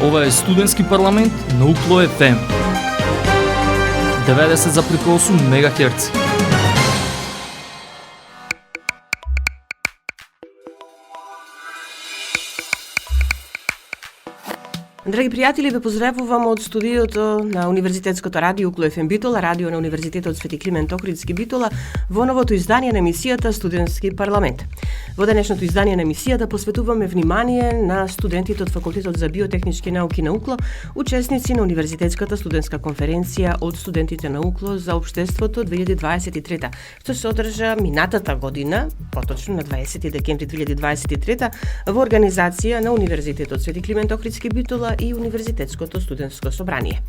Ова е студентски парламент на UKLO FM 90,8 МHz. Драги пријатели, ве поздравувам од студиото на Универзитетското радио UKLO FM Битола, радио на Универзитетот Свети Климент Охридски Битола, во новото издание на емисијата Студентски парламент. Во денешното издание на емисијата посветуваме внимание на студентите од Факултетот за биотехнички науки на UKLO, учесници на Универзитетската студентска конференција од студентите на UKLO за општеството 2023, што се одржа минатата година, поточно на 20 декември 2023 во организација на Универзитетот Свети Климент Охридски Битола и Универзитетското студентско собрание.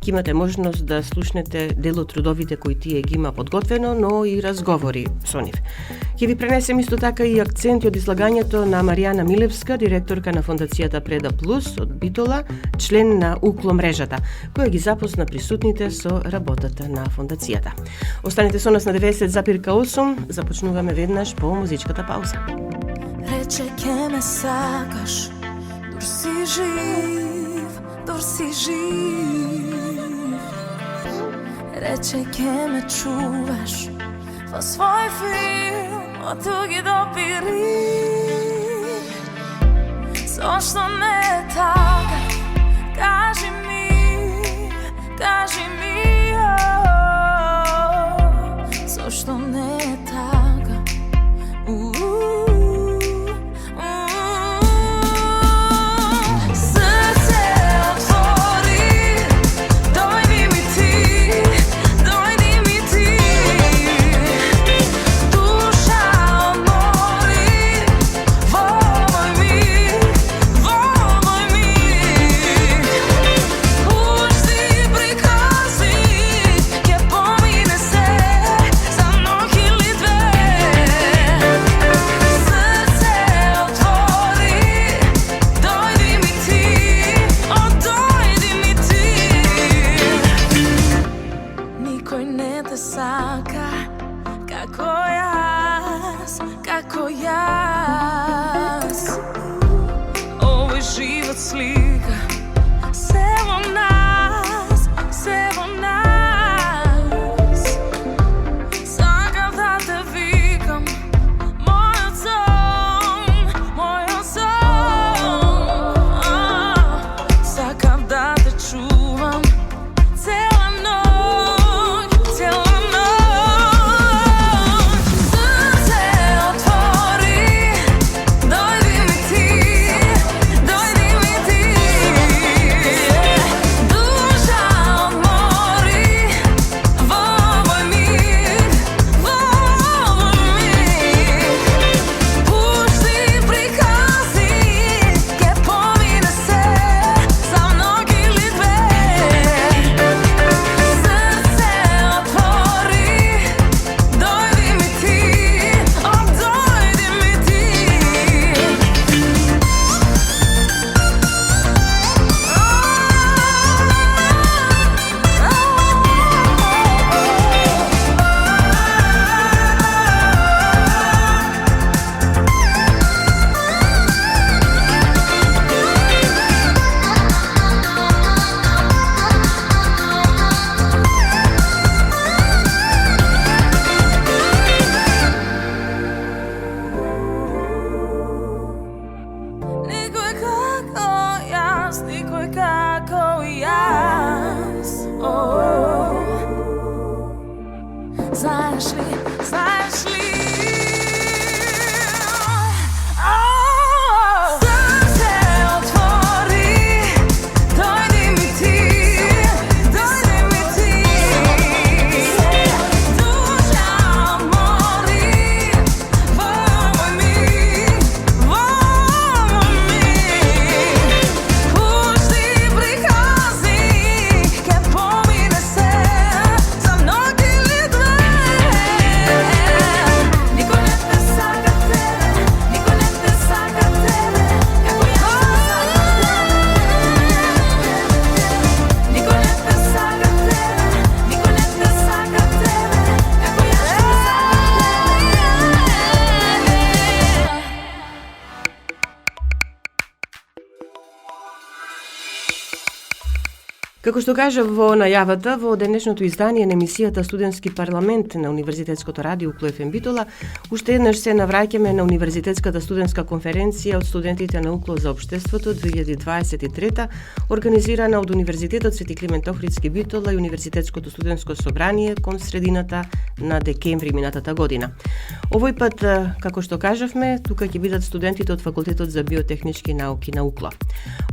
Ке имате можност да слушнете дел од трудовите кои тие ги има подготвено, но и разговори со нив. Ке ви пренесем исто така и акценти од излагањето на Маријана Милевска, директорка на Фондацијата Преда Плюс од Битола, член на UKLO мрежата, која ги запозна присутните со работата на фондацијата. Останете со нас на 90,8, започнуваме веднаш по музичката пауза. Рече ке ме сакаш, дур си жив, дур си жив. Рече ке ме чуваш во свој филм од туги допири. Зошто не е така? Кажи ми, зошто не е така? Vo moj mir, Како што кажав во најавата, во денешното издание на емисијата Студентски парламент на Универзитетското радио Укло ФМ Битола, уште еднаш се навраќаме на Универзитетската студентска конференција од студентите на Укло за општеството 2023, организирана од Универзитетот Свети Климент Охридски Битола и Универзитетското студентско собрание кон средината на декември минатата година. Овој пат, како што кажавме, тука ќе бидат студентите од Факултетот за биотехнички науки на Укло.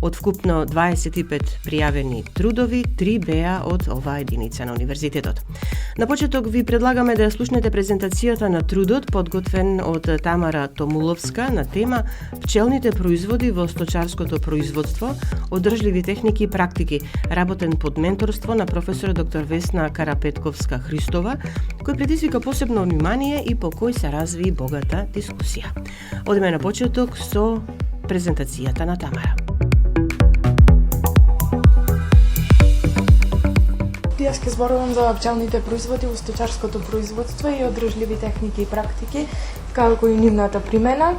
Од вкупно 25 пријавени трудови, 3 беа од оваа единица на универзитетот. На почеток ви предлагаме да ја слушнете презентацијата на трудот подготвен од Тамара Томуловска на тема Пчелните производи во сточарското производство, одржливи техники и практики, работен под менторство на професор доктор Весна Карапетковска-Христова, кој предизвика посебно внимание и по кој се разви богата дискусија. Одиме на почеток со презентацијата на Тамара. Јас ќе зборувам за пчелните производи во сточарското производство и одржливи техники и практики, како и нивната примена.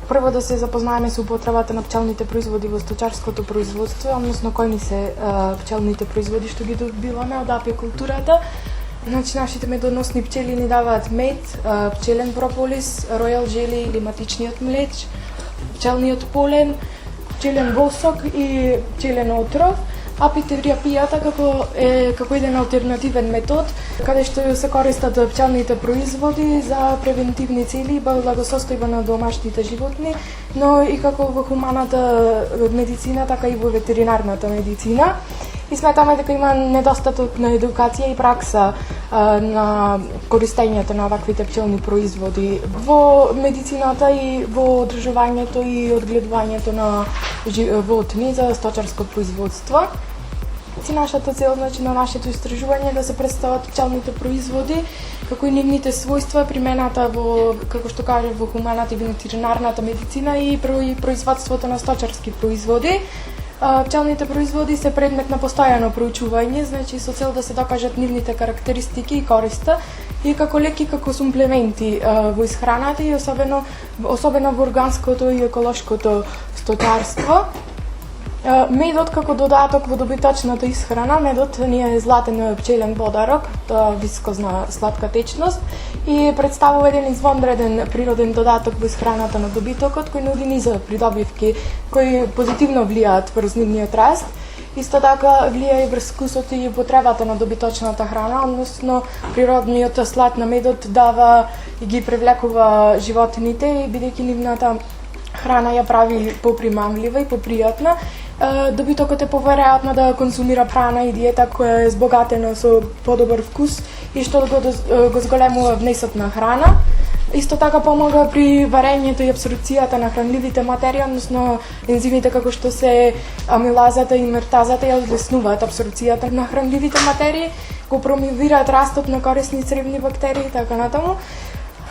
Прво да се запознаеме со употребата на пчелните производи во сточарското производство, односно кои ни се пчелните производи што ги добиваме од апикултурата. Значи, нашите медоносни пчели ни даваат мед, пчелен прополис, ројал жели или матичниот млеч, пчелниот полен, пчелен восок и пчелен отров. Апитерапијата како еден алтернативен метод, каде што се користат пчелните производи за превентивни цели, благосостојба на домашните животни, но и како во хуманата медицина, така и во ветеринарната медицина. И сметаме дека има недостаток на едукација и пракса на користењето на ваквите пчелни производи во медицината и во одржувањето и одгледувањето на животни за сточарско производство. И нашата цел, значи, на нашето истражување е да се представат пчелните производи, како и нивните својства, примената во, како што кажа, во хуманата и ветеринарната медицина и производството на сточарски производи. Пчелните производи се предмет на постојано проучување, значи со цел да се докажат нивните карактеристики и користа и како леки, како сумплементи во исхраната и особено во органското и еколошкото сточарство. Медот како додаток во добиточната исхрана, медот ни е златен пчелен подарок, тоа вискозна сладка течност и представува еден извонреден природен додаток во исхраната на добитокот кој нуди низа придобивки кои позитивно влијаат врз нивниот раст. Исто така влијае и врз вкусот и употребата на добиточната храна, односно природниот слад на медот дава и ги привлекува животните и бидејќи нивната храна ја прави попримамлива и попријатна, добитокот е поверојатно да консумира храна и диета која е збогатена со подобар вкус и што го зголемува внесот на храна. Исто така помага при варењето и апсорбцијата на хранливите материи, односно ензимите како што се амилазата и мертазата ја улеснуваат апсорбцијата на хранливите материи, го промовираат растот на корисни цревни бактерии и така натаму.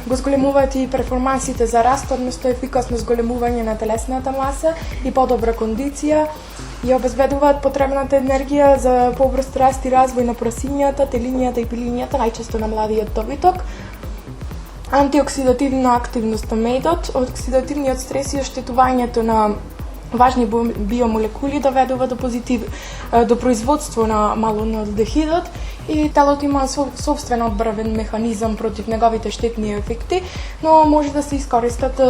Го зголемуваат и перформансите за раст, односно ефикасно зголемување на телесната маса и подобра кондиција и обезбедуваат потребната енергија за побрз раст и развој на прасињата, телињата и пилињата, најчесто на младиот добиток. Антиоксидативна активност на медот, оксидативниот стрес и оштетувањето на важни биомолекули доведува до производство на малональдехидот и телото има собствен одбравен механизам против неговите штетни ефекти, но може да се искористат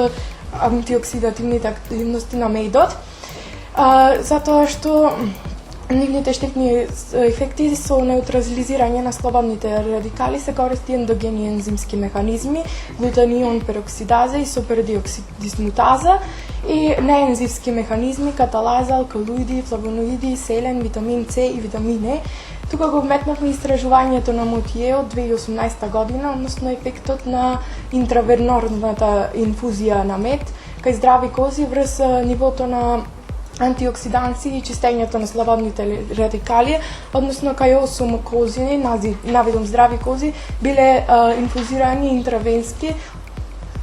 антиоксидативните активности на медот, затоа што нивните штетни ефекти со неутрализирање на слободните радикали се користи ендогени ензимски механизми, глутанион пероксидаза и супердиоксидисмутаза и неензимски механизми, каталаза, алкалоиди, флавоноиди, селен, витамин С и витамин Е. Тука го вметнавме истражувањето на Мотие од 2018 година, односно ефектот на интравернорната инфузија на мед кај здрави кози врз нивото на антиоксиданци и чистењето на слободните радикали, односно кај 8 кози, навидом здрави кози, биле инфузирани интравенски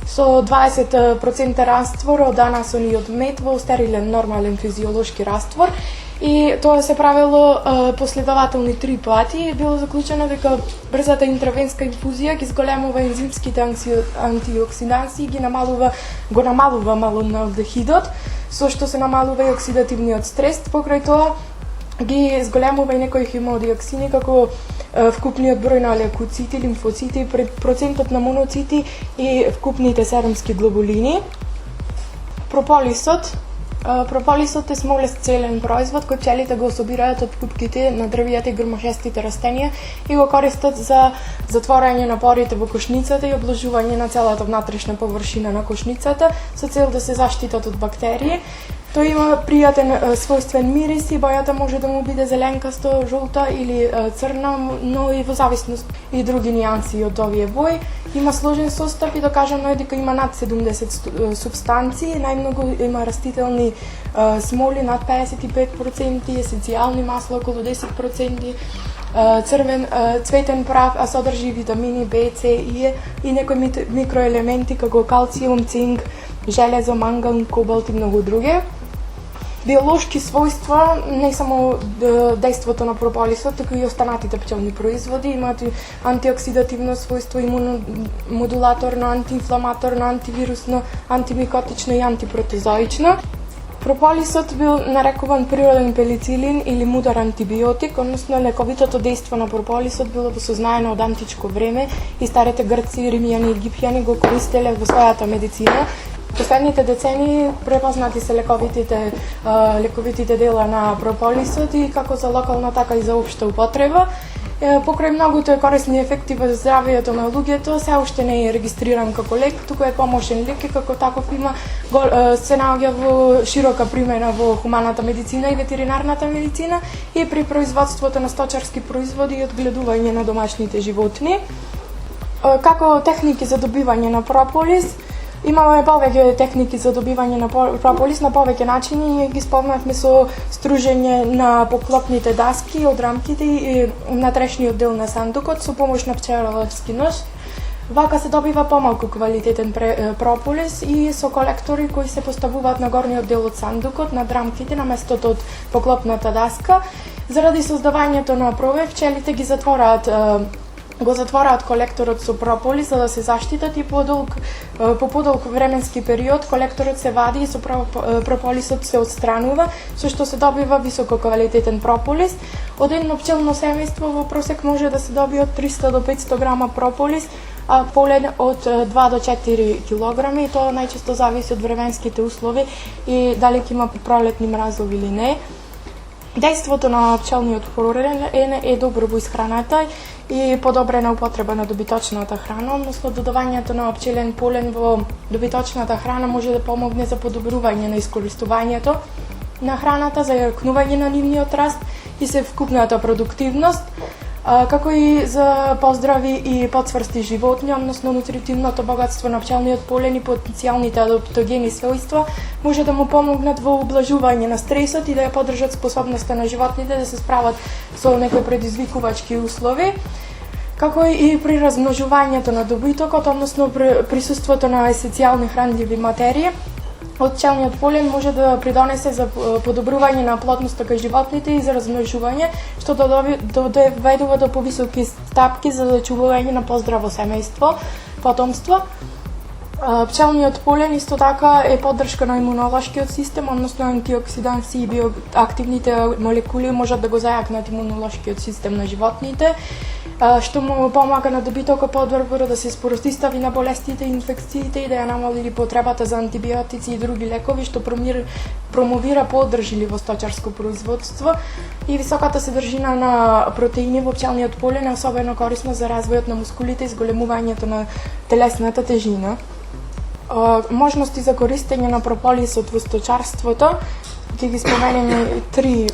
со 20% раствор од анасон и од мед во стерилен нормален физиолошки раствор. И тоа се правело последователни 3 пати и било заклучено дека брзата интравенска инфузија ги зголемува ензимските антиоксиданци и го намалува малональдехидот, со што се намалува и оксидативниот стрес. Покрај тоа ги зголемува и некои хемодиоксини како вкупниот број на лекоцити, лимфоцити, процентот на моноцити и вкупните серумски глобулини. Прополисот е смолесцелен производ кој пчелите го собираат од пупките на дрвијата и грмошестите растенија и го користат за затворање на порите во кошницата и обложување на целата внатрешна површина на кошницата со цел да се заштитат од бактерии. Тој има пријатен својствен мирис и бојата може да му биде зеленкасто, жолта или црна, но и во зависност и други нијанси од овие бои. Има сложен состав и докажано е дека има над 70 субстанции, најмногу има растителни смоли над 55%, есенцијални масла околу 10%, цветен прах, а содржи витамини Б, С, И и некои микроелементи како калциум, цинк, железо, манган, кобалт и многу други. Биолошки својства, не само дејството на прополисот, туку и останатите пчелни производи имаат и антиоксидативно својство, имуномодулаторно, антиинфламаторно, антивирусно, антимикотично и антипротезоично. Прополисот бил нарекуван природен пеницилин или мудар антибиотик, односно лековитото дејство на прополисот било посознаено од античко време и старите грци, римјани и египтјани го користеле во својата медицина. Последните децении препознати се лековитите дела на прополисот и како за локална, така и за општа употреба. Покрај многуто корисни ефекти во здравјето на луѓето, се уште не е регистриран како лек, туку е помошен лек и како таков се наоѓа во широка примена во хуманата медицина и ветеринарната медицина и при производството на сточарски производи и одгледување на домашните животни. Како техники за добивање на прополис, имаме повеќе техники за добивање на прополис на повеќе начини. Ние ги спомнавме со стружење на поклопните даски од рамките и натрешниот дел на сандукот со помош на пчеларски нож. Вака се добива помалку квалитетен прополис и со колектори кои се поставуваат на горниот дел од сандукот, над рамките, на местото од поклопната даска. Заради создавањето на пробив, пчелите ги го затвораат колекторот со прополис за да се заштитат и по подолг временски период колекторот се вади и со прополисот се отстранува, со што се добива висококвалитетен прополис. Од едно пчелно семејство во просек може да се добие од 300 до 500 грама прополис, а полен од 2 до 4 килограми, и тоа најчесто зависи од временските услови и дали ќе има пролетни мразови или не. Дејството на пчелниот полен е добро во исхраната и подобрена употреба на добиточната храна, односно додавањето на пчелен полен во добиточната храна може да помогне за подобрување на искористувањето на храната, за јакнување на нивниот раст и се вкупната продуктивност, како и за поздрави и подсврсти животни, односно нутритивното богатство на пчелниот полен и потенцијалните адаптогени својства може да му помогнат во ублажување на стресот и да ја поддржат способноста на животните да се справат со некои предизвикувачки услови, како и при размножувањето на добитокот, односно присуството на есенцијални хранливи материи. Од пчелниот полен може да придонесе за подобрување на плодноста кај животните и за размножување, што доведува до повисоки стапки за зачувување на поздраво семејство, потомство. Пчелниот полен исто така е поддршка на имунолошкиот систем, односно антиоксиданси и биоактивните молекули можат да го зајакнат имунолошкиот систем на животните, што му помага на добитокот подобро да се спротистави на болестите и инфекциите и да ја намали потребата за антибиотици и други лекови, што промовира подржливо сточарско производство, и високата содржина на протеини во пчелниот полен е особено корисна за развојот на мускулите и зголемувањето на телесната тежина. Можности за користење на прополисот во сточарството, ќе ги споменеме три.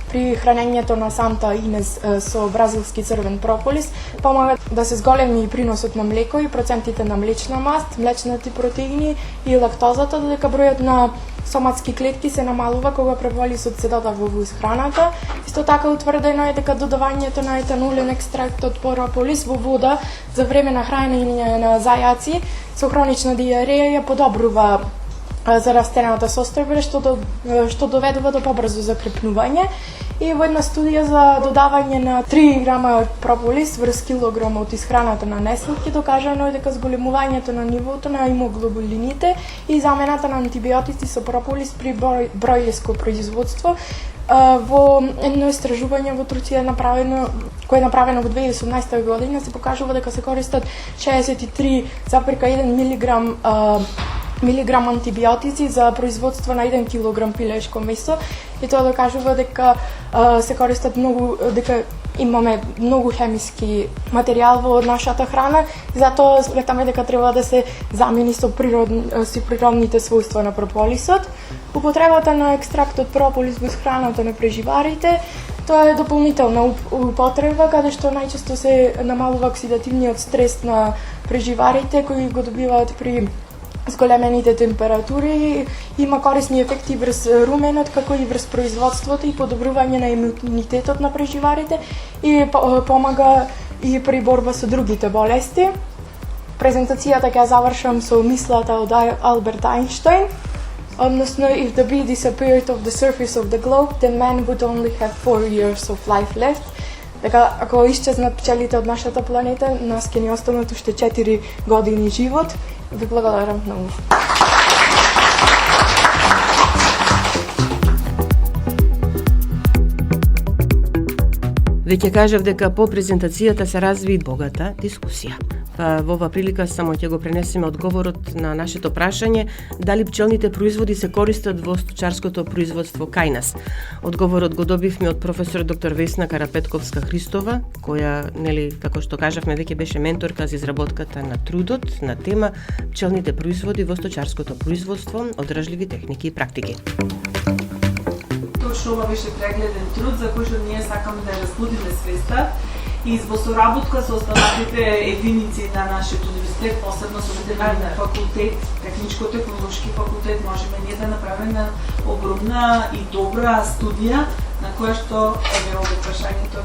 При хранењето на Санта Инес со бразилски црвен прополис помага да се зголеми и приносот на млеко и процентите на млечна маст, млечните протеини и лактозата, додека бројот на соматски клетки се намалува кога прополисот се додава во исхраната. Исто така утврдено е дека додавањето на етанолен екстракт од прополис во вода за време на хранење на зајаци со хронична диареја ја подобрува за растената состојба што доведува до побрзо закрепнување. И во една студија за додавање на 3 грама прополис врз килограм од исхраната на неселки докажано е дека зголемувањето на нивото на имуноглобулините и замената на антибиотици со прополис при бројеско производство во едно истражување во Турција кое е направено во 2018 година се покажува дека се користат 63,1 милиграм антибиотици за производство на 1 килограм пилешко месо и тоа докажува дека се користат дека имаме многу хемиски материјал во нашата храна и затоа сметаме дека треба да се замени со природните својства на прополисот. Употребата на екстракт од прополис во храната на преживарите, тоа е дополнителна употреба каде што најчесто се намалува оксидативниот стрес на преживарите кои го добиваат при зголемените температури, има корисни ефекти врз руменот, како и врз производството и подобрување на имунитетот на преживарите и помага и при борба со другите болести. Презентацијата ќе завршам со мислата од Алберт Ајнштајн, односно if the bee disappeared of the surface of the globe, then man would only have 4 years of life left. Дека ако исчезнат пчелите од нашата планета, нас ќе ни останат уште 4 години живот. Ви благодарам многу. Веќе кажав дека по презентацијата се разви богата дискусија. Во оваа прилика само ќе го пренесеме одговорот на нашето прашање дали пчелните производи се користат во сточарското производство кај нас. Одговорот го добивме од професор доктор Весна Карапетковска-Христова, која, како што кажавме, веќе беше менторка за изработката на трудот на тема пчелните производи во сточарското производство, одржливи техники и практики. Точно ова беше прегледен труд за кој што ние сакаме да разбудиме свеста и во соработка со останатите единици на нашиот универзитет, посебно со ветеринарниот факултет, техничко-технолошки факултет, можеме ние да направиме огромна и добра студија на која што еве овде прашањето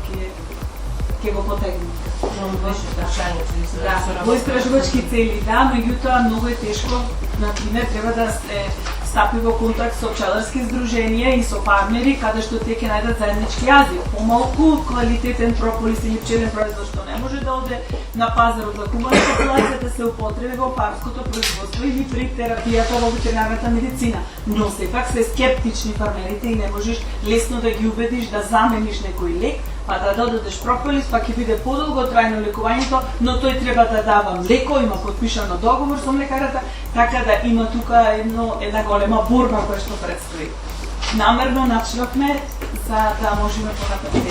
ќе го потегнеме. Во истражувачки цели, меѓутоа многу е тешко, например, треба да се стапи во контакт со пчеларски здруженија и со фармери, каде што те ќе најдат заеднички јазик. Помалку квалитетен прополис или пчелен производ што не може да оде на пазарот за хумана популација да се употреби во парското производство или при терапијата во ветеринарната медицина. Но сепак се скептични фармерите и не можеш лесно да ги убедиш да замениш некој лек, па да додадеш прополис, па ќе биде подолго трајно лекувањето, но тој треба да дава млеко, има подпишано договор со млекарата, така да има тука една голема борба која што предстои. Намерно начнавме за да можеме понатаму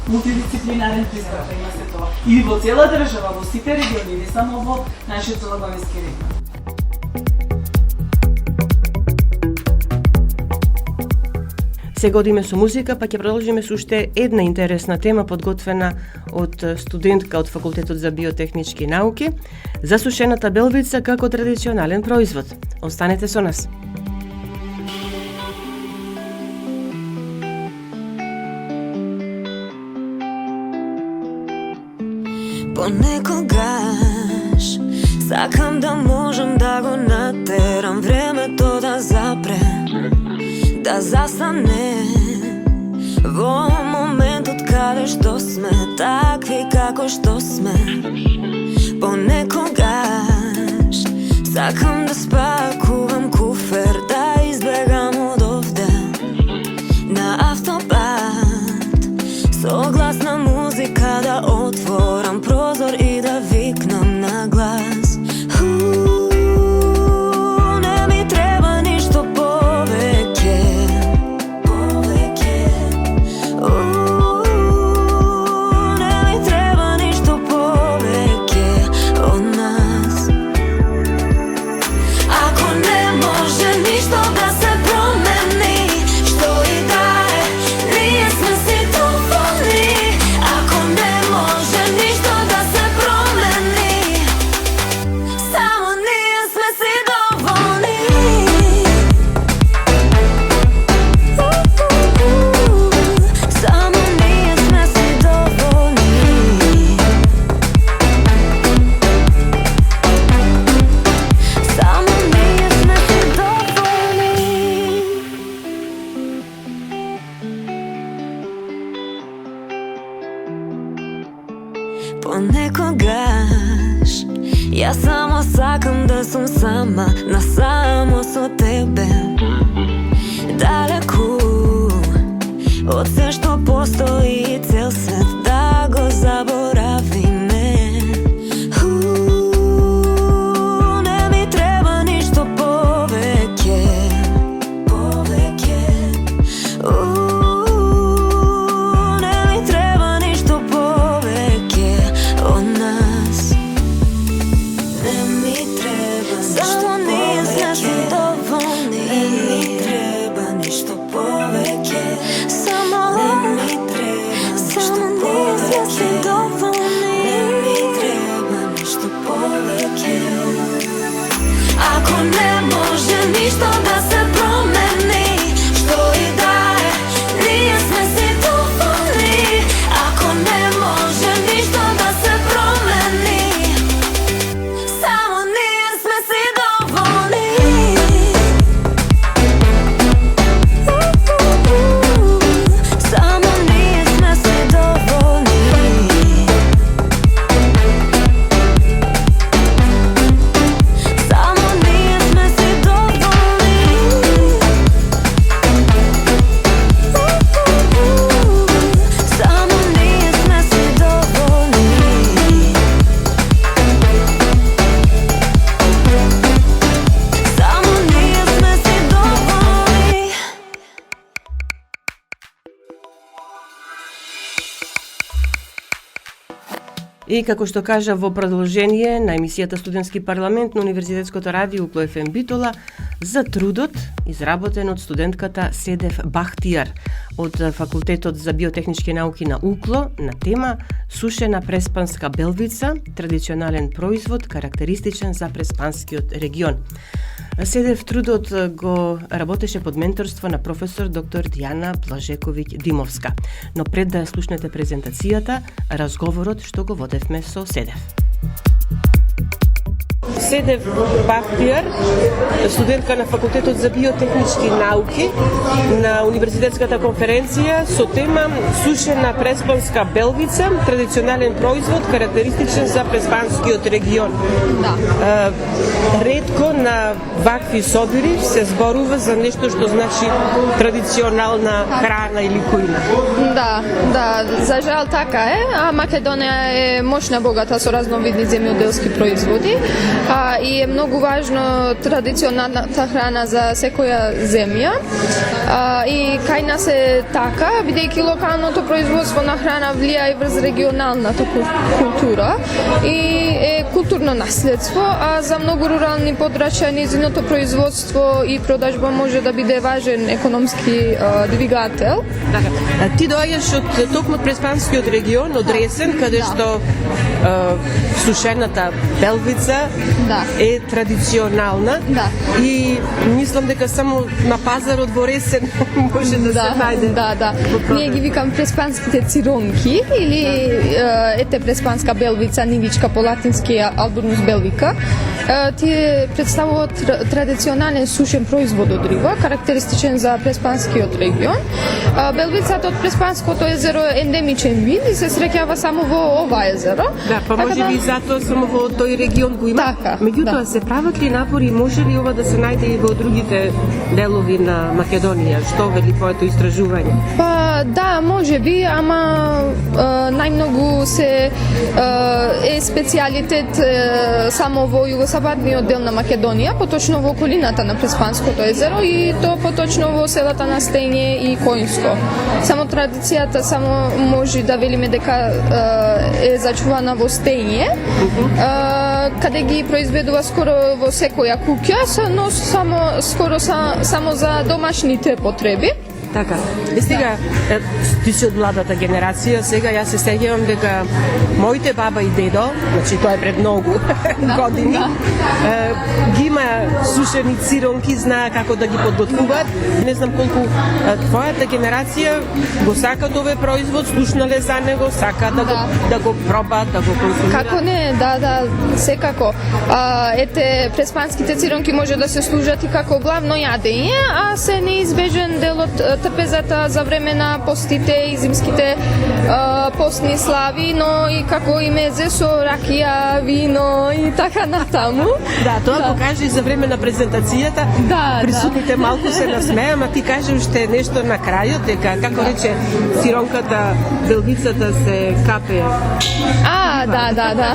мултидисциплинарен пристап да има се тоа. И во цела држава, во сите региони, не само во нашиот целоговински регион. Сега одиме со музика, па ќе продолжиме со уште една интересна тема подготвена од студентка од Факултетот за биотехнички науки, засушената белвица како традиционален производ. Останете со нас. Понекогаш сакам да можам да го натерам времето да запре, да застане во моментот каде што сме, такви како што сме. Понекогаш сакам да спакувам куфер, да избегам од овде на автобат, со гласна музика да отворам прозор и да викнам на глас. Не ми треба ништо повеќе, не ми треба ништо повеќе од нас. Ако не може ништо Понекогаш ја само сакам да сум сама, насамо со тебе, далеку од се што постои цел свет, да го заборавиме. Не ми треба ништо повеќе, не ми треба ништо повеќе од нас. Не ми треба ништо само ние сме си доволни. Не ми треба ништо повеќе. Само ние сме си доволни. Не ми треба ништо повеќе. Ако не може ништо да се промени, што и да е, ние сме си доволни. Ако не може ништо да се промени, само ние сме си доволни. Само ние сме си доволни. Само ние сме си доволни. Само ние сме си доволни. Само ние сме си доволни. И како што кажа во продолжение на емисијата Студентски парламент на Универзитетското радио Укло ФМ Битола за трудот изработен од студентката Седеф Бахтијар од Факултетот за биотехнички науки на Укло на тема сушена преспанска белвица, традиционален производ карактеристичен за преспанскиот регион. Седеф трудот го работеше под менторство на професор доктор Дијана Блажековиќ Димовска. Но пред да ја слушнете презентацијата, разговорот што го водевме со Седеф. Седеф Бахтијар, студентка на Факултетот за биотехнички науки на Универзитетската конференција со тема сушена преспанска белвица, традиционален производ карактеристичен за преспанскиот регион. Да. Ретко на вакви собири се зборува за нешто што значи традиционална храна или кујна. Да, за жал така е, а Македонија е мощна, богата со разновидни земјоделски производи, и е многу важно традиционалната храна за секоја земја. И кај нас е така, бидејќи локалното производство на храна влија и врз регионалната култура и е културно наследство, а за многу рурални подрачја незиното производство и продажба може да биде важен економски двигател. Ти доаѓаш од токму од преспанскиот регион, од Ресен, каде што сушената белвица е традиционална. И мислам дека само на пазарот во Ресен може да се најде. Да. Ние ги викам преспанските циронки или ете преспанска белвица, нивичка по латински Alburnus belvica. Тие представуваат традиционален сушен производ од риба, карактеристичен за преспанскиот регион. Белвицата од Преспанското езеро е ендемичен вид и се среќава само во ова езеро. Да, па може би затоа само во тој регион го има. Така, меѓутоа се прават ли напори, може ли ова да се најде и во другите делови на Македонија? Што вели твоето истражување? Па да, може би, ама најмногу се е специјалитет само во југозападниот дел на Македонија, поточно во околината на Преспанското езеро и то поточно во селата на Стење и Коинско. Само традицијата само може да велиме дека е зачувана во Стење, каде ги произведува скоро во секоја куќа, но само за домашните потреби. Така. И сега, ти си од младата генерација, сега јас се сеќавам дека моите баба и дедо, значи тоа е пред многу години, ги има сушени циронки, знаа како да ги подготвуваат. Не знам колку твојата генерација го сакат овој производ, слушнале за него, сака да го пробаат, да го консумираат. Како не, да, секако. Ете, преспанските циронки може да се служат и како главно јадење, а се неизбежен дел од трпезата за време на постите и зимските постни слави, но и како и мезе со ракија, вино и така натаму. Да, тоа го кажи за време на презентацијата. Присутните малку се насмеа, ама ти кажи уште нешто на крајот, дека како рече сиронката, белвицата се капе. Да.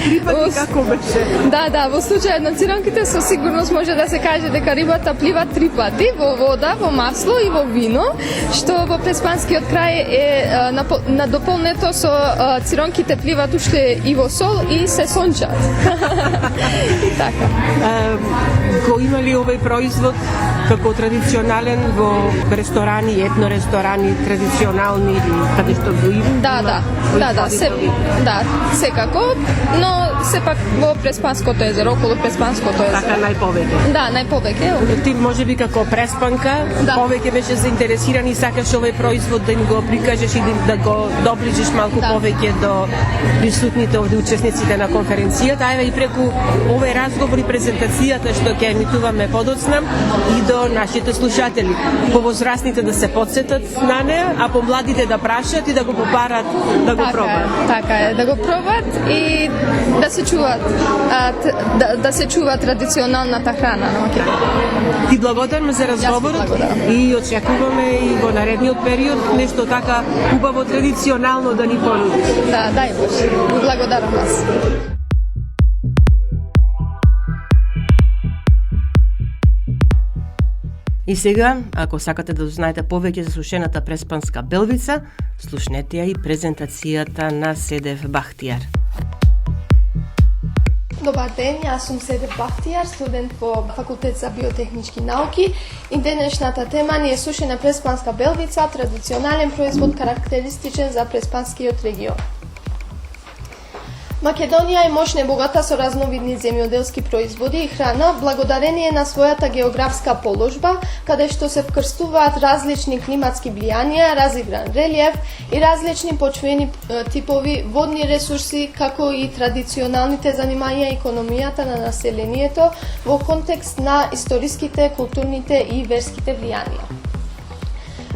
Трипати како беше? Да, во случајот на циронките со сигурност може да се каже дека рибата плива 3 пати во вода, во масло и во вино, што во преспанскиот крај е надополнето со циронките пливат уште и во сол и се сончат. И така. Го има ли овој производ како традиционален во ресторани, етно ресторани, традиционални или каде што го има? Да, секако, но сепак во Преспанското езеро, околу Преспанското езеро. Така најповеќе. Да, најповеќе. Ти може би како преспанка, повеќе беше заинтересиран и сакаш овој производ да ни го прикажеш и да го доближиш малку повеќе до присутните овде учесниците на конференцијата. Ајде и преку овој разговор и презентацијата што ќе емитуваме подоцна и до нашите слушатели. Повозрастните да се подсетат на неа, а помладите да прашат и да го попарат да го пробат. Така е, да го пробат и да се чуваат, да се чува традиционалната храна на Македонија. Ти благодарам за разговорот и очекуваме и во наредниот период нешто така убаво традиционално да ни понуди. Да, дај Боже. Благодарам вас. И сега, ако сакате да дознаете повеќе за сушената преспанска белвица, слушнете ја и презентацијата на Седев Бахтијар. Добар ден, јас сум Седев Бахтијар, студент во Факултет за биотехнички науки и денешната тема ни е сушена преспанска белвица, традиционален производ карактеристичен за преспанскиот регион. Македонија е мощна и богата со разновидни земјоделски производи и храна, благодарение на својата географска положба, каде што се вкрстуваат различни климатски влијанија, разигран релиеф и различни почвени типови водни ресурси, како и традиционалните занимања и економијата на населението во контекст на историските, културните и верските влијанија.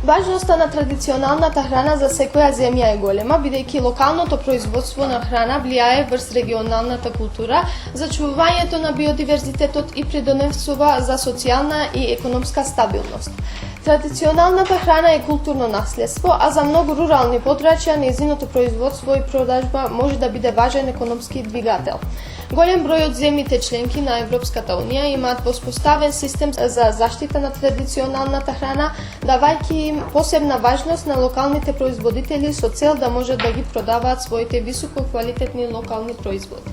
Важноста на традиционалната храна за секоја земја е голема, бидејќи локалното производство на храна влијае врз регионалната култура, за чувувањето на биодиверзитетот и придонесува за социјална и економска стабилност. Традиционалната храна е културно наследство, а за многу рурални подрачја нејзиното производство и продажба може да биде важен економски двигател. Голем број од земјите членки на Европската Унија имаат воспоставен систем за заштита на традиционалната храна, давајќи им посебна важност на локалните производители со цел да можат да ги продаваат своите висококвалитетни локални производи.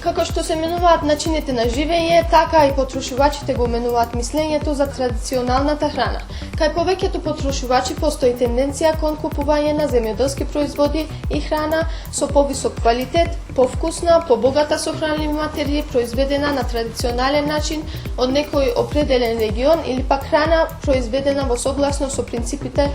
Како што се менуваат начините на живење, така и потрошувачите го менуваат мислењето за традиционалната храна. Кај повеќето потрошувачи постои тенденција кон купување на земјоделски производи и храна со повисок квалитет, повкусна, побогата со хранливи материи, произведена на традиционален начин од некој определен регион или пак храна произведена во согласно со принципите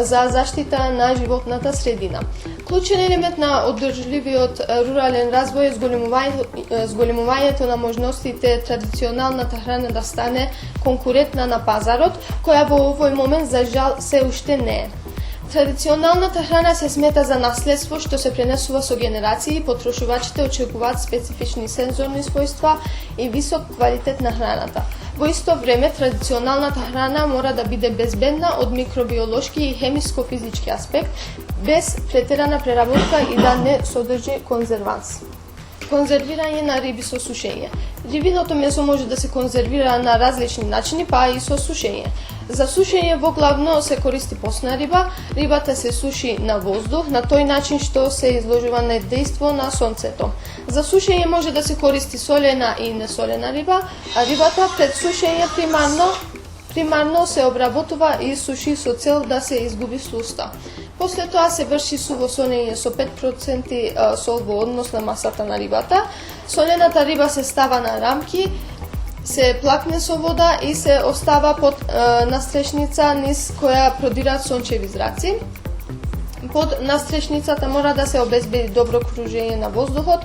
за заштита на животната средина. Клучен елемент на одржливиот рурален развој е зголемувањето на можностите традиционалната храна да стане конкурентна на пазарот, која во овој момент за жал се уште не е. Традиционалната храна се смета за наследство што се пренесува со генерации и потрошувачите очекуваат специфични сензорни својства и висок квалитет на храната. Во исто време, традиционалната храна мора да биде безбедна од микробиолошки и хемиско-физички аспект, без претерана преработка и да не содржи конзерванс. Конзервирање на риби со сушење. Рибиното месо може да се конзервира на различни начини, па и со сушење. За сушење воглавно се користи постна риба. Рибата се суши на воздух, на тој начин што се изложува на дејство на сонцето. За сушење може да се користи солена и несолена риба, а рибата пред сушење примарно се обработува и суши со цел да се изгуби суста. После тоа се врши суво солење со 5% сол во однос на масата на рибата. Солената риба се става на рамки, се плакне со вода и се остава под настрешница низ која продираат сончеви зраци. Под настрешницата мора да се обезбеди добро кружење на воздухот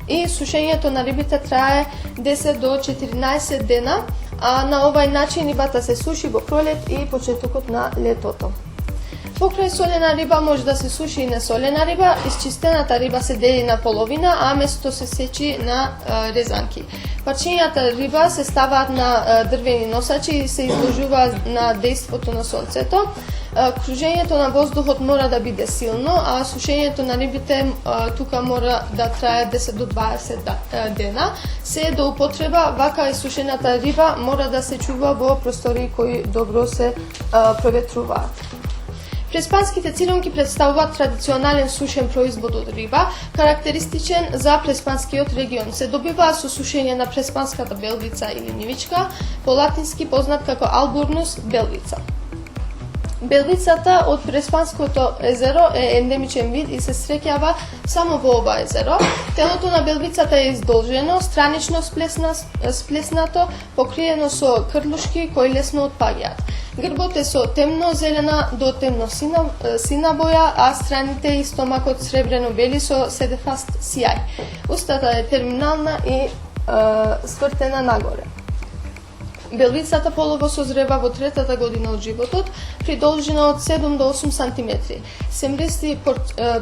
и сушењето на рибите трае 10 до 14 дена, а на овај начин рибата се суши во пролет и почетокот на летото. Покрај солена риба може да се суши и несолена риба. Исчистената риба се дели на половина, а месото се сечи на резанки. Парчињата риба се ставаат на дрвени носачи и се изложуваат на дејството на сонцето. Кружењето на воздухот мора да биде силно, а сушењето на рибите тука мора да трае 10 до 20 дена. Се до употреба, вака исушената риба мора да се чува во простори кои добро се проветруваат. Преспанските циронки представуваат традиционален сушен производ од риба, карактеристичен за преспанскиот регион. Се добиваа со сушење на преспанската белвица или нивичка, по латински познат како Alburnus belvica. Белвицата од Преспанското езеро е ендемичен вид и се среќава само во ова езеро. Телото на белвицата е издолжено, странично сплеснато, покриено со крлушки кои лесно отпаѓаат. Грбот е со темно-зелена до темно-сина боја, а страните и стомакот сребрено-бели со седефаст сијај. Устата е терминална и свртена нагоре. Белвицата полово созрева во третата година од животот, при должина од 7 до 8 см. Се мрести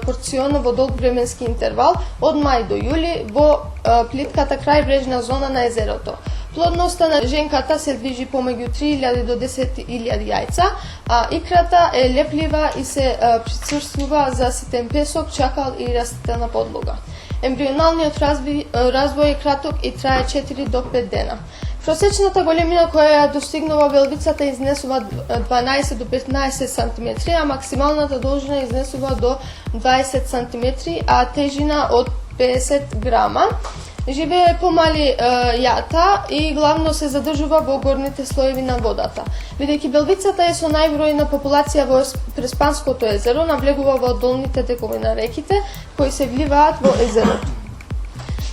порционно во долг временски интервал од мај до јули во плитката крајбрежна зона на езерото. Плодноста на женката се движи помеѓу 3000 до 10.000 јајца, а икрата е леплива и се прицрствува за ситен песок, чакал и растителна подлога. Ембрионалниот развој е краток и трае 4 до 5 дена. Просечната големина која ја достигнува белвицата изнесува 12 до 15 см, а максималната должина изнесува до 20 см, а тежина од 50 грама. Живее помали јата и главно се задржува во горните слоеви на водата. Бидејќи белвицата е со најбројна популација во Преспанското езеро, навлегува во долните текови на реките кои се вливаат во езерото.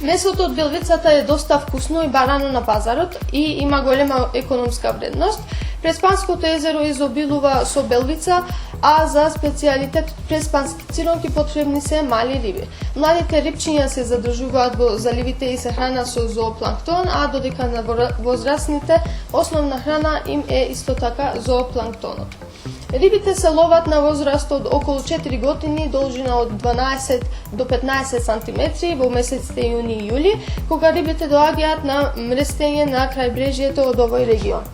Месото од белвицата е доста вкусно и барано на пазарот и има голема економска вредност. Преспанското езеро изобилува со белвица, а за специјалитет преспански циронки потребни се мали риби. Младите рибчиња се задржуваат во заливите и се хранат со зоопланктон, а додека на возрастните основна храна им е исто така зоопланктонот. Рибите се ловат на возраст од околу 4 години, должина од 12 до 15 см во месеците јуни и јули, кога рибите доаѓаат на мрестење на крајбрежјето од овој регион.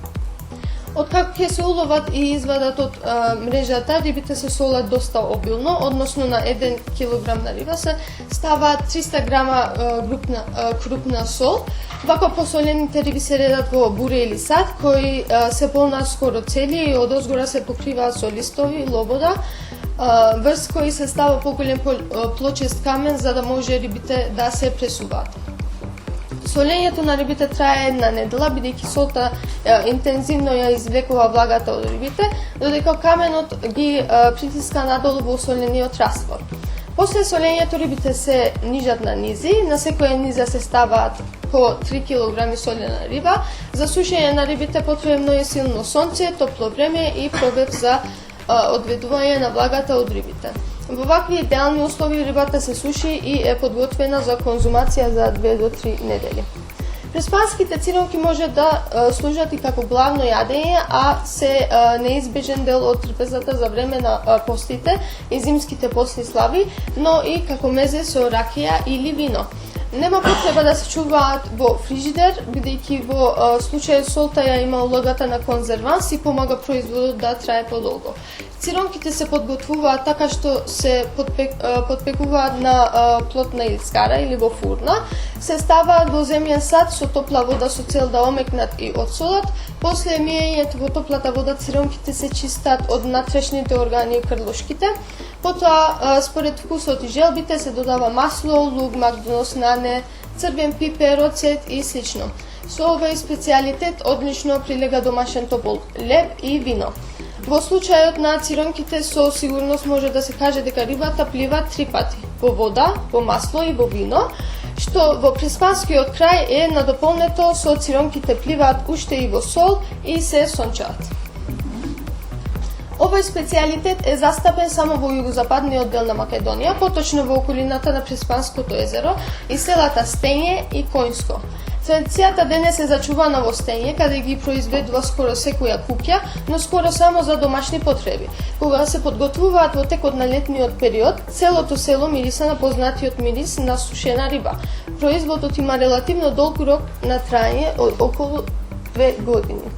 Откако ќе се уловат и извадат од мрежата, рибите се солат доста обилно, односно на 1 кг на риба се ставаат 300 грама крупна сол. Вако посолените риби се редат во буре или сад, кои се понаскоро цели и одозгора се покриваат со листови, лобода, врз кои се става поголем плочест камен за да може рибите да се пресуваат. Солењето на рибите трае една недела, бидејќи солта интензивно ја извлекува влагата од рибите, додека каменот ги притиска надолу во солениот раствор. После солењето рибите се нижат на низи, на секоја низа се ставаат по 3 кг солена риба. За сушење на рибите потребно е силно сонце, топло време и пробив за одведување на влагата од рибите. Во вакви идеални услови рибата се суши и е подготвена за конзумација за 2 до 3 недели. Преспанските циронки може да служат и како главно јадење, а се неизбежен дел од трпезата за време на постите и зимските постни слави, но и како мезе со ракија или вино. Нема потреба да се чуваат во фрижидер, бидејќи во случај солта ја има улогата на конзерванс и помага производот да трае подолго. Циронките се подготвуваат така што се подпекуваат на плотна илскара или во фурна, се ставаат во земјен сад со топла вода со цел да омекнат и одсолат. После миењето во топлата вода циронките се чистат од натрешните органи и крлушките. Потоа, според вкусот и желбите, се додава масло, лук, макдонос, нане, црвен пипер, оцет и слично. Со овој специјалитет одлично прилега домашен топол леб и вино. Во случајот на циронките со сигурност може да се каже дека рибата плива 3 пати, во вода, во масло и во вино, што во преспанскиот крај е надополнето со циронките пливаат уште и во сол и се сончаат. Овој специјалитет е застапен само во југозападниот дел на Македонија, поточно во околината на Преспанското езеро и селата Стење и Коњско. Традицијата денес е зачувана во стење, каде ги произведува скоро секоја куќа, но скоро само за домашни потреби. Кога се подготвуваат во текот на летниот период, целото село мириса на познатиот мирис на сушена риба. Производот има релативно долг рок на траење од околу 2 години.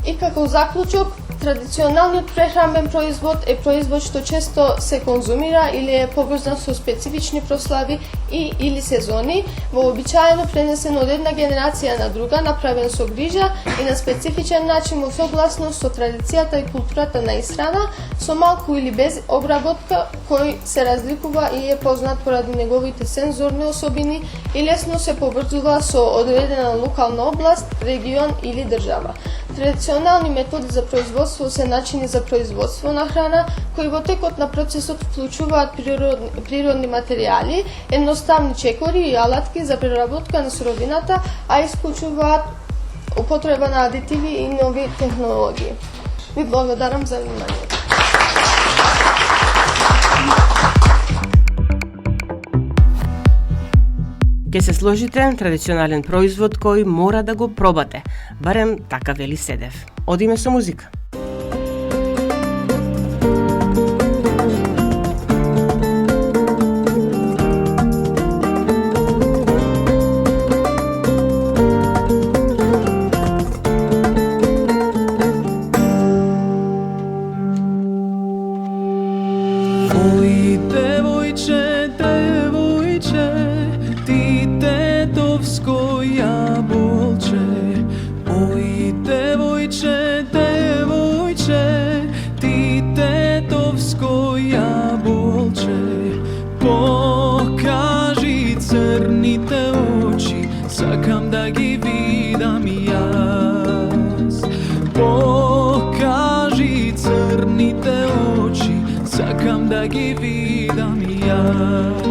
И како заклучок, традиционалниот прехранбен производ е производ што често се конзумира или е поврзан со специфични прослави или сезони, вообичаено пренесен од една генерација на друга, направен со грижа и на специфичен начин во согласност со традицијата и културата на исхрана, со малку или без обработка, кој се разликува и е познат поради неговите сензорни особини и лесно се поврзува со одредена локална област, регион или држава. Традиционални методи за производство се начини за производство на храна, кои во текот на процесот вклучуваат природни материјали, едноставни чекори и алатки за преработка на суровината, а исклучуваат употреба на адитиви и нови технологии. Ви благодарам за вниманието. Ке се сложите традиционален производ кој мора да го пробате, барем така вели Седев. Одиме со музика. Ой, девојче, девојче, ти тетовско јаболче. Ой, девојче, девојче, ти тетовско јаболче. Покажи црните очи, сакам да ги видам јас. Покажи црните очи, сакам да ги видам јас.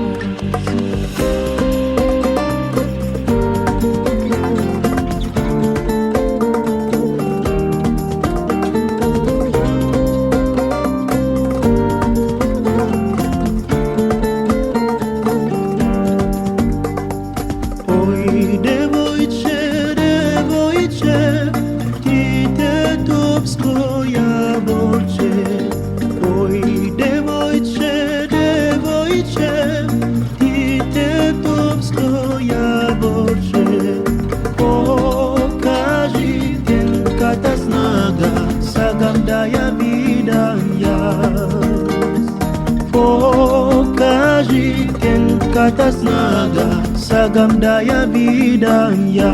Kata snaga sagam daya bidangnya.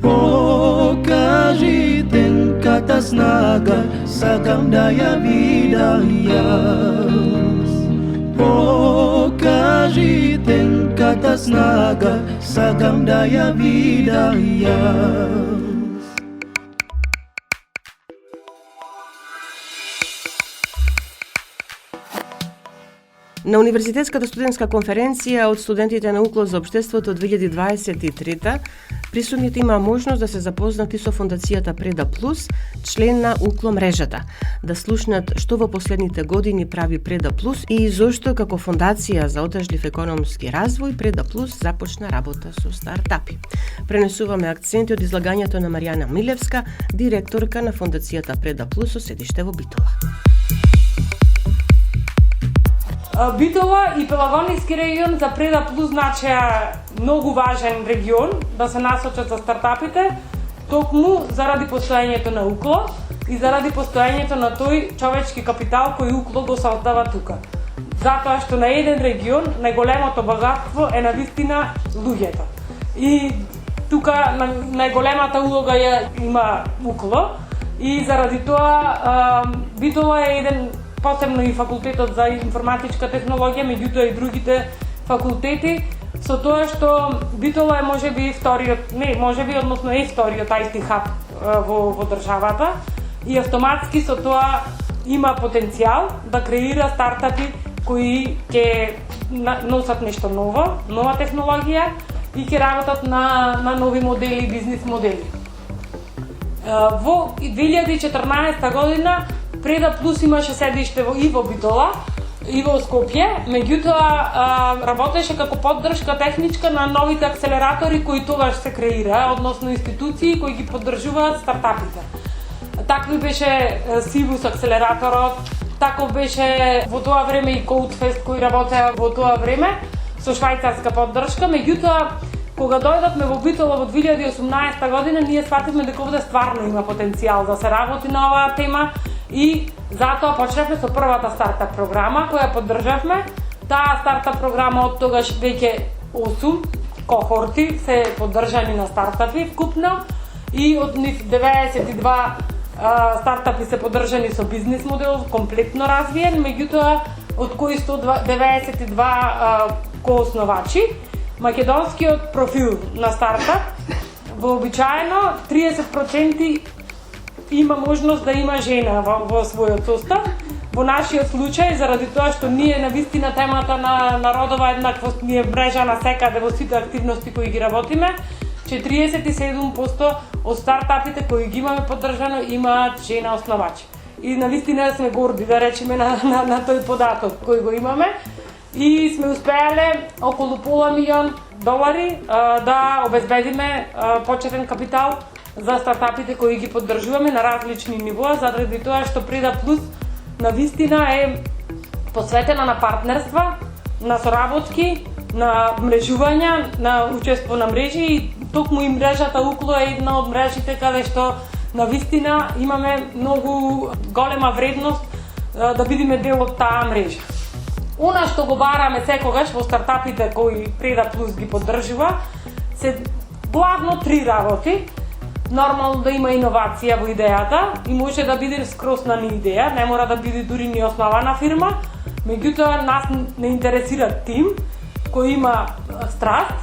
Pokaži tenkata snaga sagam daya bidangnya. Pokaži tenkata snaga sagam daya bidangnya. На Универзитетската студентска конференција од студентите на УКЛО за општеството 2023 присутните имаа можност да се запознат и со фондацијата Преда Плюс, член на УКЛО мрежата, да слушнат што во последните години прави Преда Плюс и зошто како фондација за одржлив економски развој Преда Плюс започна работа со стартапи. Пренесуваме акценти од излагањето на Маријана Милевска, директорка на фондацијата Преда Плюс со седиште во Битола. Битола и Пелагониски регион за Преда Плюс значеа многу важен регион да се насочат за стартапите, токму заради постоењето на УКЛО и заради постоењето на тој човечки капитал кој УКЛО го создава тука. Затоа што на еден регион најголемото богатство е навистина луѓето. И тука најголемата улога ја има УКЛО и заради тоа Битола е еден, посебно и факултетот за информатичка технологија, меѓутоа и другите факултети, со тоа што Битола е можеби вториот, односно е вториот IT хаб во државата и автоматски со тоа има потенцијал да креира стартапи кои ќе носат нешто ново, нова технологија и ќе работат на нови модели, бизнис модели. Во 2014 година Преда Плюс имаше седиште и во Битола, и во Скопје, меѓутоа работеше како поддршка техничка на новите акселератори кои тогаш се креира, односно институции кои ги поддржуваат стартапите. Такви беше Сивус акселераторот, таков беше во тоа време и Codefest кои работеа во тоа време со швајцарска поддршка, меѓутоа кога дојдовме во Битола во 2018 година, ние свативме дека овде стварно има потенцијал да се работи на оваа тема и затоа почнавме со првата стартап програма која поддржавме. Таа стартап програма од тогаш веќе 8 кохорти се поддржани на стартапи вкупно и од нив 92 стартапи се поддржани со бизнис модел комплетно развиен, меѓутоа од кои 192 коосновачи. Македонскиот профил на стартап вообичаено 30% има можност да има жена во својот состав. Во нашиот случај, заради тоа што ние навистина темата на родова еднаквост ни е мрежа на секаде во сите активности кои ги работиме, 47% од стартапите кои ги имаме поддржано имаат жена основачи. И навистина сме горди да речеме на тој податок кој го имаме. И сме успеале околу $500,000 да обезбедиме почетен капитал за стартапите кои ги поддржуваме на различни нивоа, заради тоа што Преда Плюс навистина е посветена на партнерства, на соработки, на мрежувања, на учество на мрежи и токму и мрежата УКЛО е една од мрежите каде што навистина имаме многу голема вредност да бидеме дел од таа мрежа. Она што го бараме секогаш во стартапите кои Преда Плюс ги поддржува се главно 3 работи. Нормално да има иновација во идејата и може да биде скросна ни идеја, не мора да биде дури ни основана фирма, меѓутоа нас не интересира тим кој има страст,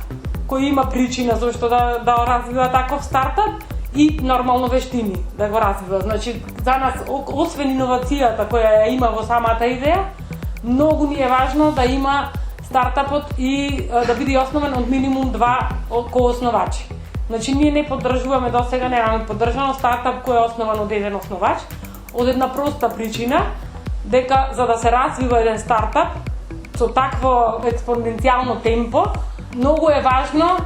кој има причина зашто да развива таков стартап и нормално вештини да го развива. Значи, за нас, освен иновацијата која ја има во самата идеја, многу ни е важно да има стартапот и да биде основен од минимум 2 коосновачи. Значи, ние не поддржуваме досега, немаме поддржано стартап кој е основан од еден основач, од една проста причина, дека за да се развива еден стартап со такво експоненцијално темпо, многу е важно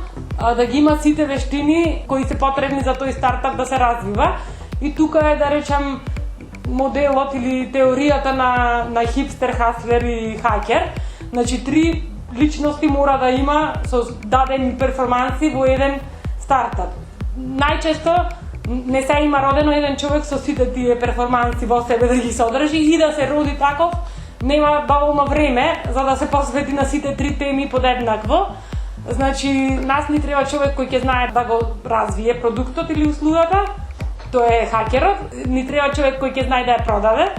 да ги има сите вештини кои се потребни за тој стартап да се развива. И тука е, да речам, моделот или теоријата на хипстер, хаслер и хакер. Значи, 3 личности мора да има со дадени перформанси во еден стартап. Најчесто не се има родено еден човек со сите тие перформанси во себе да ги содржи и да се роди таков, нема доволно време за да се посвети на сите 3 теми подеднакво. Значи, нас ни треба човек кој ќе знае да го развие продуктот или услугата, тој е хакерот, ни треба човек кој ќе знае да ја продаде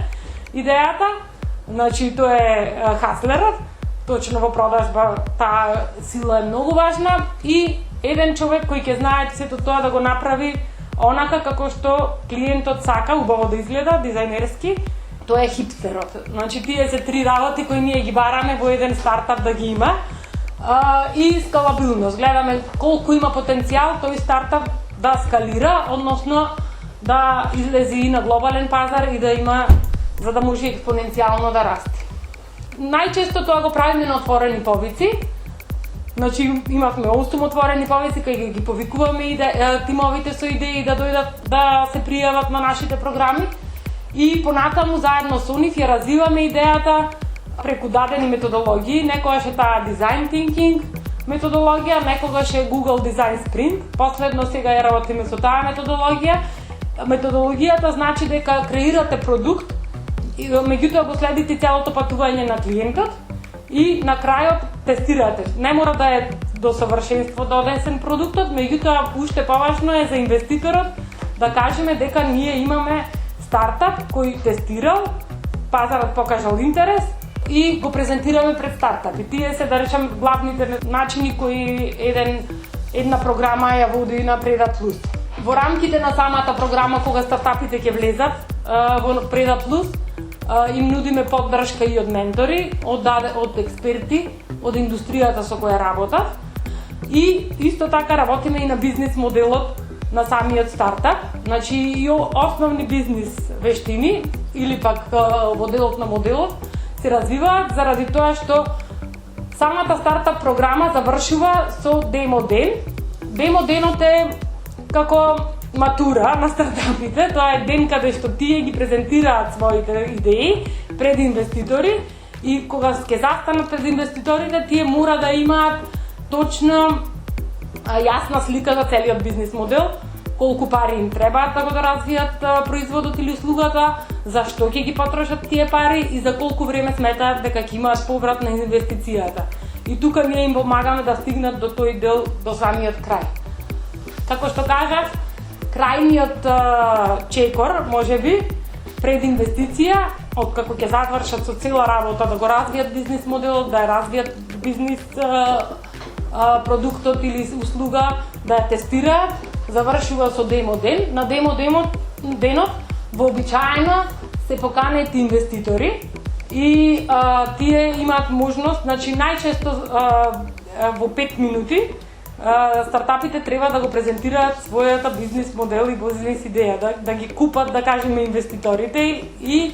идејата, значи тој е хаслерот, точно во продажба таа сила е многу важна и еден човек кој ќе знае сето тоа да го направи онака како што клиентот сака, убаво да изгледа, дизајнерски, тоа е хипстерот. Значи, тие се 3 работи кои ние ги бараме во еден стартап да ги има. И скалабилност. Гледаме колку има потенцијал тој стартап да скалира, односно да излезе и на глобален пазар и да има, за да може експоненцијално да расте. Најчесто тоа го правиме на отворени повици. Значи, имавме 8 отворени повици кај ги повикуваме тимовите со идеи да дојдат да се пријават на нашите програми и понатаму заедно со нив ја развиваме идејата преку дадени методологии. Некогаш е таа Design Thinking методологија, некогаш е Google Design Sprint. Последно сега ја работиме со таа методологија Методологијата значи дека креирате продукт, и меѓутоа го следите целото патување на клиентот и на крајот тестирате. Не мора да е до совршенство донесен продуктот, меѓутоа уште поважно е за инвеститорот да кажеме дека ние имаме стартап кој тестирал, пазарот покажал интерес и го презентираме пред стартапи. Тие се, да речем, главните начини кои една програма ја води на Преда Плюс. Во рамките на самата програма, кога стартапите ќе влезат во Преда Плюс, им нудиме поддршка и од ментори, од експерти, од индустријата со која работат. И исто така работиме и на бизнис моделот на самиот стартап, значи и основни бизнис вештини или пак во делот на моделот се развиваат заради тоа што самата стартап програма завршува со демо ден. Демо денот е како матура на стартапите, тоа е ден каде што тие ги презентираат своите идеи пред инвеститори и кога ќе застанат пред инвеститорите, тие мора да имаат точно јасна слика за целиот бизнис модел, колку пари им требаат да го развијат производот или услугата, зашто ќе ги потрошат тие пари и за колку време сметаат дека ќе имаат поврат на инвестицијата. И тука ние им помагаме да стигнат до тој дел, до самиот крај. Како што кажав, крајниот чекор, можеби, пред инвестиција, откако ќе завршат со цела работа да го развијат бизнис моделот, да ја развијат бизнис продуктот или услуга, да ја тестираат, завршува со демо ден. На демо денот вообичаено се поканет инвеститори и тие имаат можност, значи најчесто во 5 минути стартапите треба да го презентираат својата бизнис модел и бизнис идеја, да ги купат, да кажеме, инвеститорите и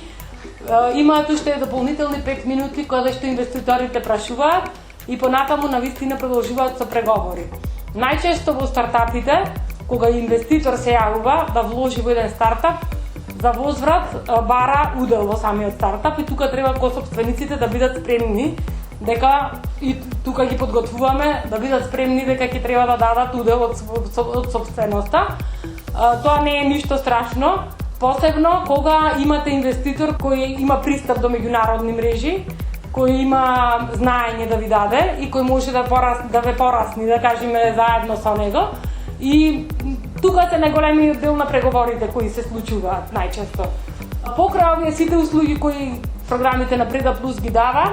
имаат уште дополнителни 5 минути кога што инвеститорите прашуваат и понатаму навистина продолжуваат со преговори. Најчесто во стартапите, кога инвеститор се јавува да вложи во еден стартап, за возврат бара удел во самиот стартап и тука треба косопствениците да бидат спремни дека и тука ги подготвуваме да бидат спремни дека ќе треба да дадат удел од сопственоста. Тоа не е ништо страшно, посебно кога имате инвеститор кој има пристап до меѓународни мрежи, кој има знаење да ви даде и кој може да ве порасни, да кажеме, заедно со него. И тука се најголемиот дел на преговорите кои се случуваат најчесто. Покрај овие сите услуги кои програмите на Преда Плюс ги дава,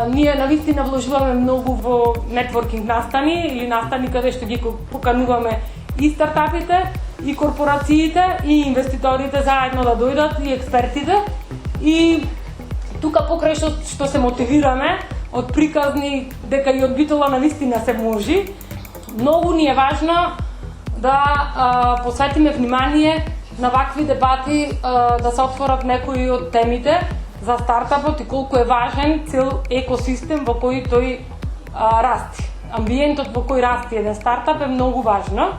ние навистина вложуваме многу во нетворкинг настани или настани каде што ги покануваме и стартапите, и корпорациите, и инвеститорите заедно да дојдат, и експертите. И тука покрај што се мотивираме од приказни дека и од Битола навистина се може, многу ни е важно да посветиме внимание на вакви дебати, да се отворат некои од темите за стартапот и колку е важен цел екосистем во кој тој расти. Амбиентот во кој расти еден стартап е многу важно.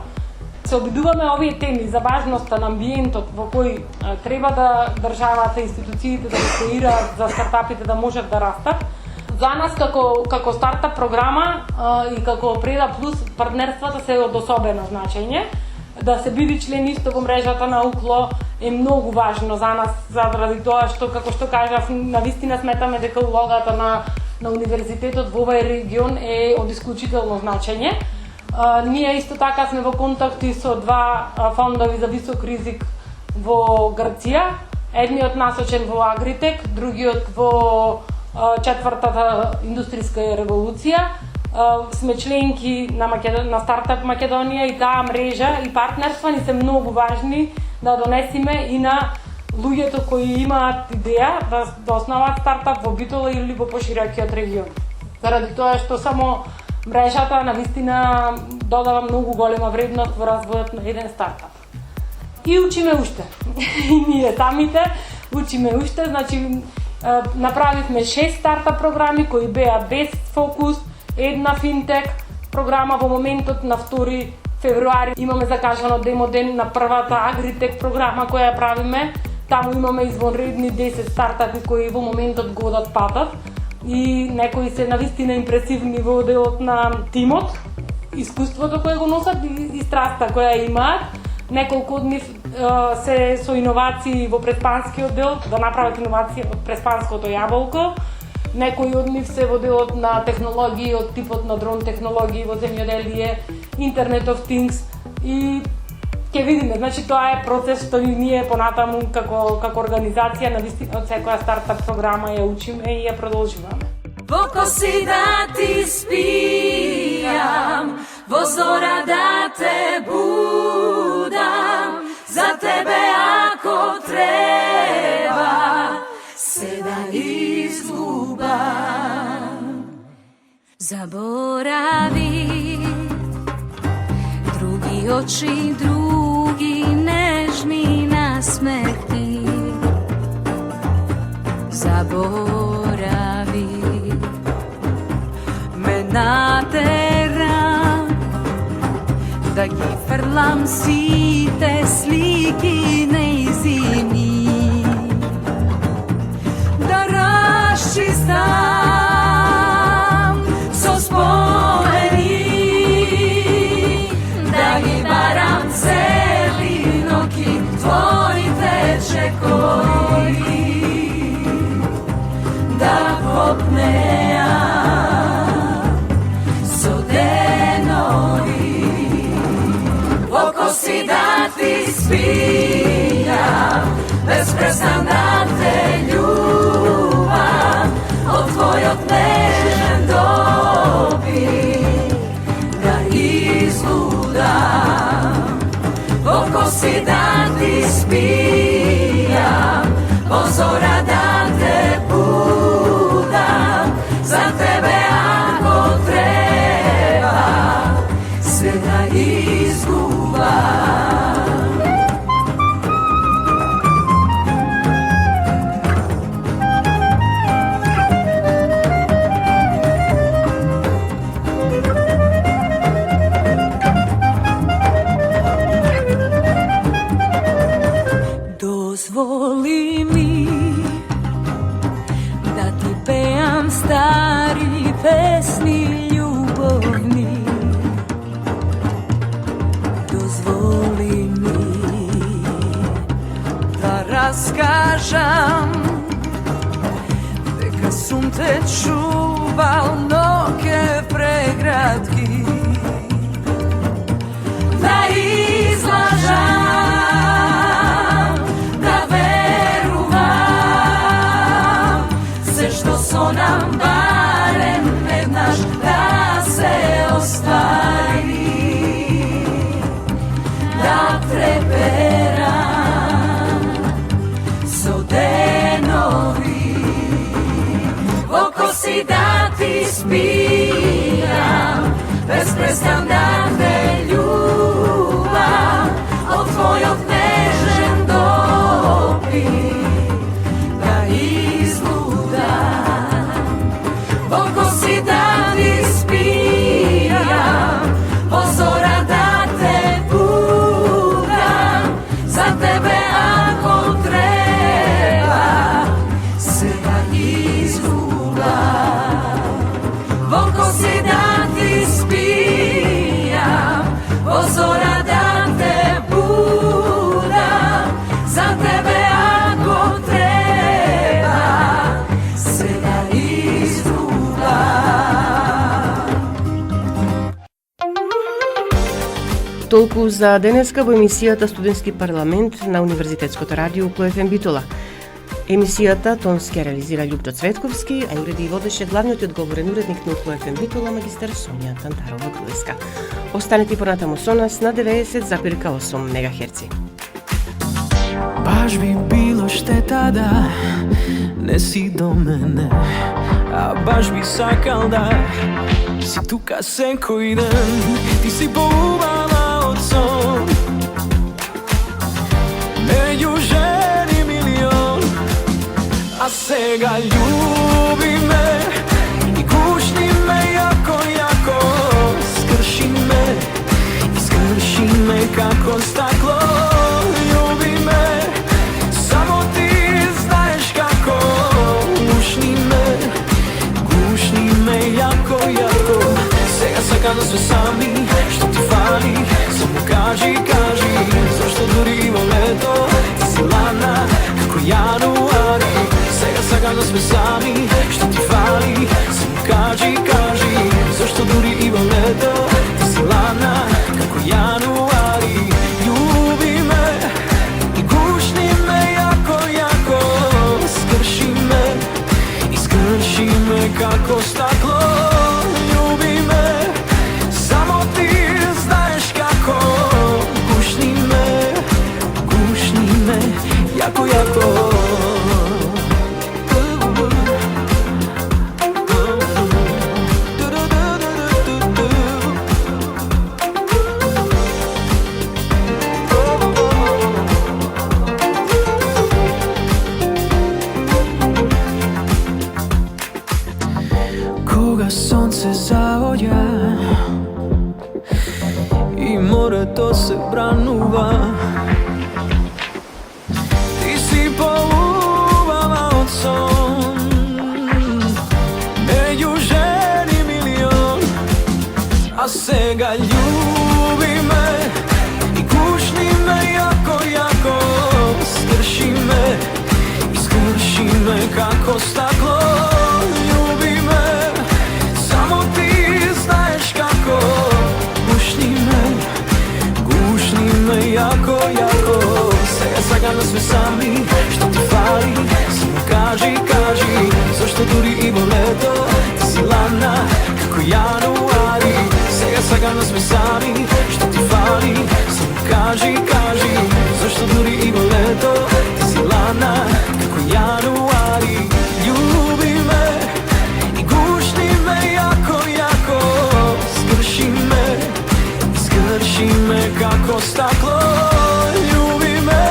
Се обидуваме овие теми за важноста на амбиентот во кој треба да државата, институциите да го креираат за стартапите да можат да растат. За нас како стартап програма и како Преда Плюс партнерствата се од особено значење. Да се биде член исто во мрежата на УКЛО е многу важно за нас, заради тоа што, како што кажав, навистина сметаме дека улогата на универзитетот во овој регион е од исклучително значење. Ние исто така сме во контакти со два фондови за висок ризик во Грција. Едниот насочен во Агритек, другиот во четвртата индустријска револуција. Сме членки на Стартап Македонија и таа мрежа и партнерства ни се многу важни да донесиме и на луѓето кои имаат идеја да основат стартап во Битола или во поширокиот регион. Заради тоа што само мрежата навистина додава многу голема вредност во развојот на еден стартап. И учиме уште. И ние самите учиме уште, значи направивме 6 стартап програми кои беа без фокус, една финтек програма во моментот на 2 февруари имаме закажано демо ден на првата Агритек програма која ја правиме. Таму имаме извонредни 10 стартапи кои во моментот го одат патот и некои се навистина импресивни во делот на тимот, искуството кое го носат и страста која имаат. неколку од нив се со иновации во преспанскиот дел, да направат иновации од преспанското јаболко. Некои од нив се во делот на технологии, од типот на дрон технологии во земјоделие, Internet of Things и ќе видиме, значи тоа е процес што ние понатаму како организација на вистина од секоја стартап програма ја учиме и ја продолжуваме. Во коси да ти спијам, во зора да те будам, за тебе ако треба, се да изгубам. Заборави други очи, други нежни насмехти. Заборави ме натера да ги фрлам сите слики неизини, да расчистам со спомени, да ги барам цели ноки твоите чекори, да попнеа со денови, во коси да ти спијам, без престан да те љубам, од твојот нежен допир да излудам. Во коси да ти спијам, во зора да те будам, за тебе ако треба, се да изгубам. Дозволи ми да ти пеам стари песни љубовни. Дозволи ми да раскажам дека сум те чувал ноќе преградки, да излажам, со нам барем еднаш да се остари, да треперам со денови, во коси да ти спијам, без престан да те љубам, од твојот нежен допир да излудам. Во коси да ти спијам, во зора да те будам, за тебе ако треба, се да изгубам. Во коси да ти спијам, во зора да те будам, за тебе ако треба, се да Толку за денеска во емисијата Студентски парламент на Универзитетското радио УКЛФМ Битола. Емисијата тонски реализира Љупчо Цветковски, а уреди и водеше главниот и одговорен уредник на УКЛФМ Битола, магистар Сонја Тантарова-Груевска. Останете понатаму со нас на 90,8 МГц. Баш би било штета да не си до мене, а баш би сакал да си тука секој ден. Ти си поубава од сон, меѓу жени милион, а сега љуби ме и гушни ме јако, јако. Скрши ме како стакло, љуби ме, само ти знаеш како. Гушни ме јако, јако. Сега сакам да сме сами, што ти фали, само кажи, кажи. лето се бранува. Ти си поубава од сон, меѓу жени милион, а сега љуби ме и гушни ме јако, јако. Скрши ме како стакло, љуби ме, само ти знаеш како. Гушни ме јако, јако. Сега нас сме сами, што ти фали, само кажи, зашто дури и во лето ти си ладна како јануари. Сега нас сме сами, што ти фали, само кажи, зашто дури и во лето ти си ладна како јануари. Љуби ме и гушни ме јако, јако. Скрши ме како стакло, љуби ме,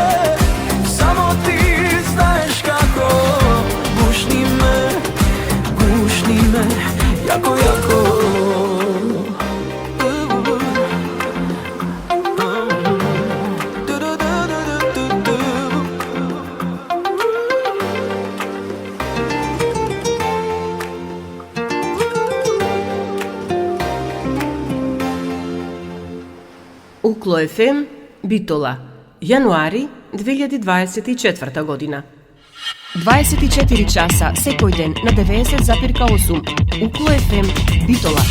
само ти знаеш како. Гушни ме јако, јако. Укло ФМ, Битола, јануари 2024 година. 24 часа секој ден на 90,8. Укло ФМ, Битола.